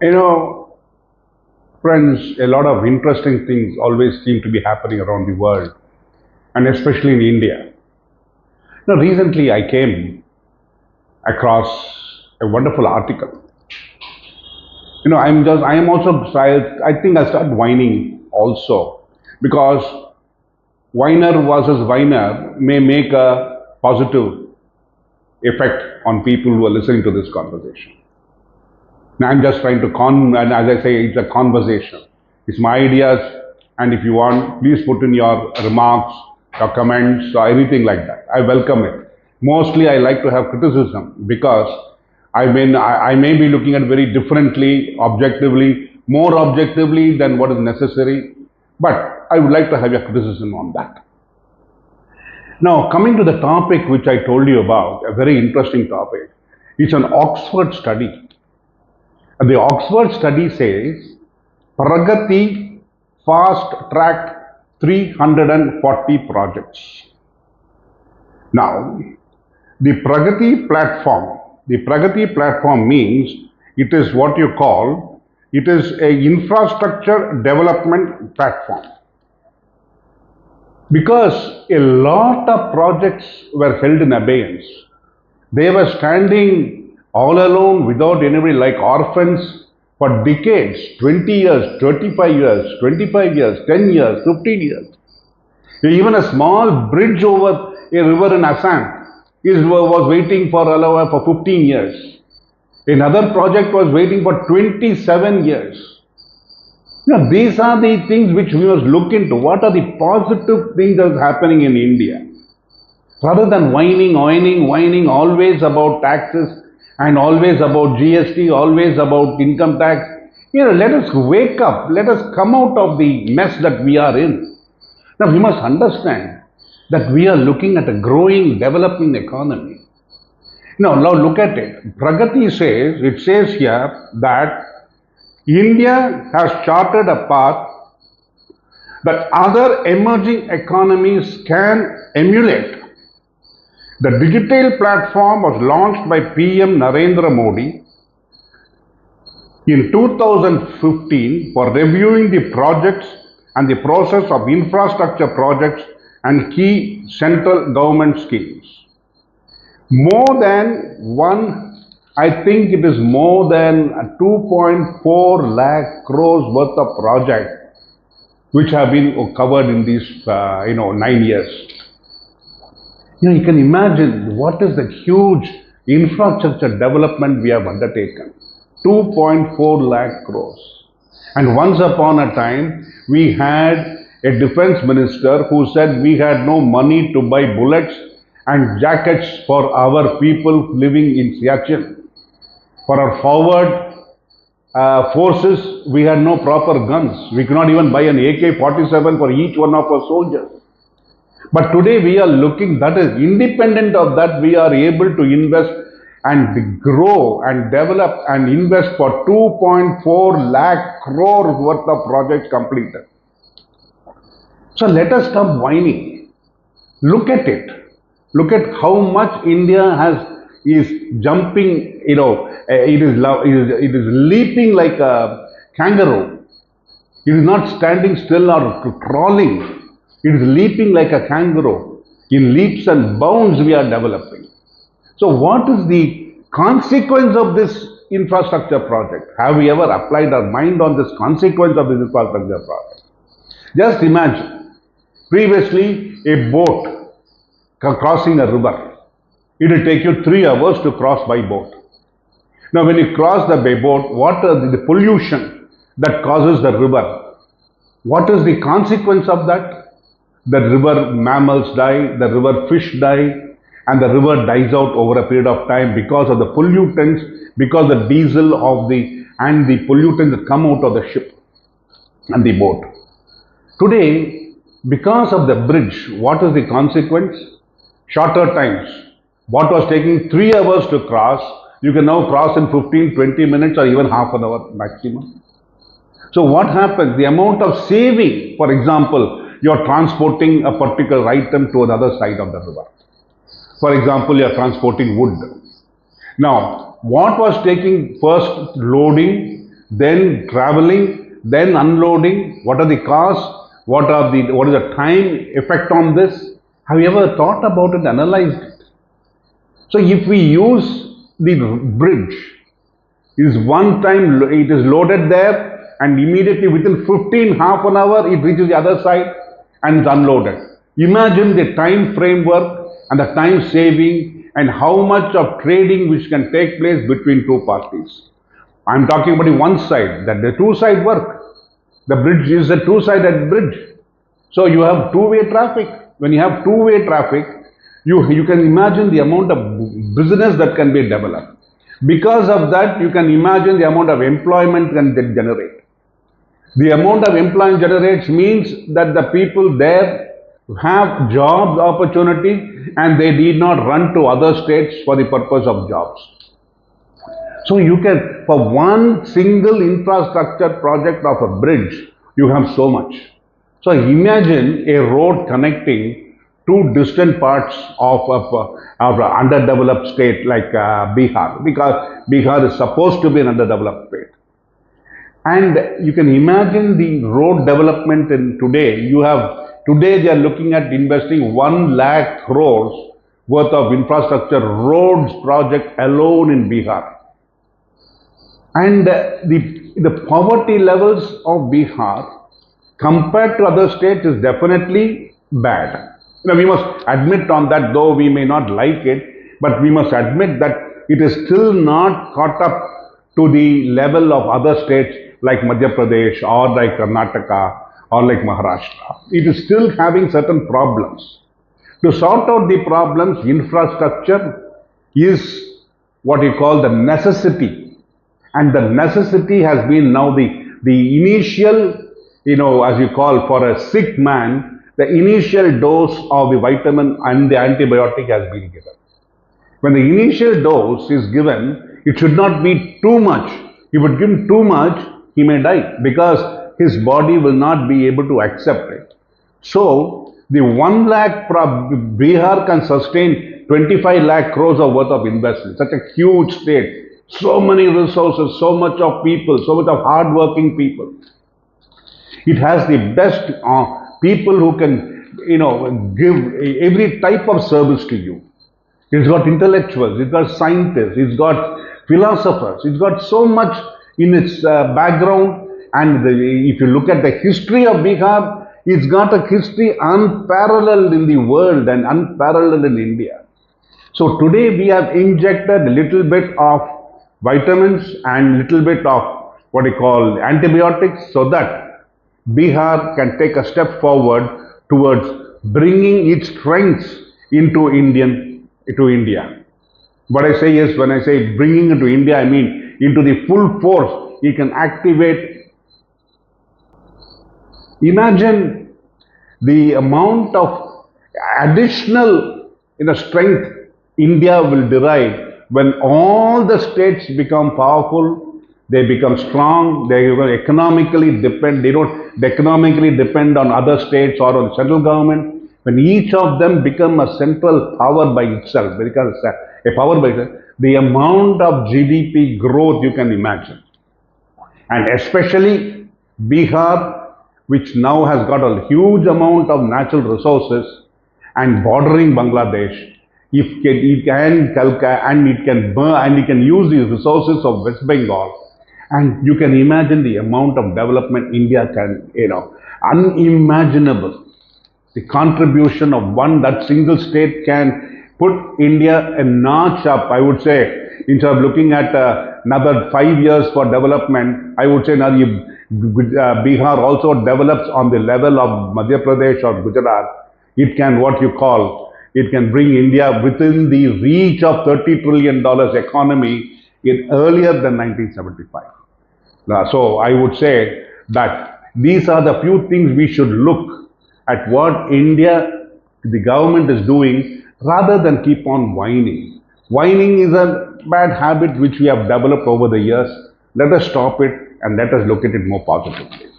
You know, friends, a lot of interesting things always seem to be happening around the world, and especially in India. Recently I came across a wonderful article. I am also, I think I start whining also because whiner versus whiner may make a positive effect on people who are listening to this conversation. Now, I'm just trying to and as I say, it's a conversation. It's my ideas, and if you want, please put in your remarks, your comments, or anything like that. I welcome it. Mostly, I like to have criticism because I may be looking at very differently, objectively, more objectively than what is necessary, but I would like to have your criticism on that. Now, coming to the topic which I told you about, a very interesting topic, it's an Oxford study. And the Oxford study says Pragati fast tracked 340 projects. Now, the Pragati platform means it is what you call, it is a infrastructure development platform. Because a lot of projects were held in abeyance. They were standing all alone without anybody, like orphans for decades, 20 years, 25 years, 25 years, 10 years, 15 years. Even a small bridge over a river in Assam was waiting for 15 years. Another project was waiting for 27 years. These are the things which we must look into. What are the positive things that are happening in India? Rather than whining always about taxes and always about GST, always about income tax. Let us wake up. Let us come out of the mess that we are in. Now, we must understand that we are looking at a growing, developing economy. Now look at it. Pragati says, it says here that India has charted a path that other emerging economies can emulate. The digital platform was launched by PM Narendra Modi in 2015 for reviewing the projects and the process of infrastructure projects and key central government schemes. More than I think it is more than 2.4 lakh crores worth of projects which have been covered in these 9 years. You can imagine what is the huge infrastructure development we have undertaken. 2.4 lakh crores. And once upon a time, we had a defense minister who said we had no money to buy bullets and jackets for our people living in Siachen. For our forward forces, we had no proper guns. We could not even buy an AK-47 for each one of our soldiers. But today we are looking, that is independent of that, we are able to invest and grow and develop and invest for 2.4 lakh crores worth of projects completed. So let us stop whining. Look at it. Look at how much India is jumping, it is leaping like a kangaroo. It is not standing still or crawling. It is leaping like a kangaroo. In leaps and bounds we are developing. So what is the consequence of this infrastructure project? Have we ever applied our mind on this consequence of this infrastructure project? Just imagine, previously a boat crossing a river. It will take you 3 hours to cross by boat. Now when you cross the boat, what are the pollution that causes the river? What is the consequence of that? The river mammals die, the river fish die, and the river dies out over a period of time because of the pollutants, because the diesel and the pollutants that come out of the ship and the boat. Today, because of the bridge, what is the consequence? Shorter times. What was taking 3 hours to cross, you can now cross in 15, 20 minutes or even half an hour maximum. So what happens? The amount of saving, for example, you are transporting a particular item to another side of the river. For example, you are transporting wood. Now, what was taking first loading then traveling, then unloading. What are the costs? What is the time effect on this? Have you ever thought about it, analyzed it? So if we use the bridge, it is one time it is loaded there, and immediately within 15 half an hour it reaches the other side and is unloaded. Imagine the time framework and the time saving and how much of trading which can take place between two parties. I am talking about the one side, that the two-side work. The bridge is a two-sided bridge. So you have two-way traffic. When you have two-way traffic, you can imagine the amount of business that can be developed. Because of that, you can imagine the amount of employment can generate. The amount of employment generates means that the people there have job opportunity and they need not run to other states for the purpose of jobs. So you can, for one single infrastructure project of a bridge, you have so much. So imagine a road connecting two distant parts of an underdeveloped state like Bihar, because Bihar is supposed to be an underdeveloped state. And you can imagine the road development in today. Today they are looking at investing 1 lakh crores worth of infrastructure roads project alone in Bihar. And the poverty levels of Bihar compared to other states is definitely bad. We must admit on that, though we may not like it, but we must admit that it is still not caught up to the level of other states like Madhya Pradesh or like Karnataka or like Maharashtra. It is still having certain problems. To sort out the problems, infrastructure is what you call the necessity. And the necessity has been now the initial, as you call, for a sick man, the initial dose of the vitamin and the antibiotic has been given. When the initial dose is given, it should not be too much. If you give him too much, he may die because his body will not be able to accept it. So, the 1 lakh, Bihar can sustain 25 lakh crores of worth of investment, such a huge state. So many resources, so much of people, so much of hard-working people. It has the best people who can, give every type of service to you. It's got intellectuals, it's got scientists, it's got philosophers, it's got so much in its background. And if you look at the history of Bihar, it's got a history unparalleled in the world and unparalleled in India. So today we have injected a little bit of vitamins and little bit of what you call antibiotics so that Bihar can take a step forward towards bringing its strengths into India. What I say is, when I say bringing into India, I mean into the full force. It can activate. Imagine the amount of additional strength India will derive when all the states become powerful. They become strong. They economically depend. They don't economically depend on other states or on central government. When each of them become a central power by itself, because a power by itself, the amount of GDP growth you can imagine. And especially Bihar, which now has got a huge amount of natural resources and bordering Bangladesh, if it can calculate and it can burn and it can use the resources of West Bengal, and you can imagine the amount of development India can, unimaginable. The contribution of that single state can put India a notch up. I would say, instead of looking at another 5 years for development, I would say now Bihar also develops on the level of Madhya Pradesh or Gujarat. It can, it can bring India within the reach of $30 trillion economy earlier than 1975. So I would say that these are the few things we should look at what India, the government is doing, rather than keep on whining. Whining is a bad habit which we have developed over the years. Let us stop it and let us look at it more positively.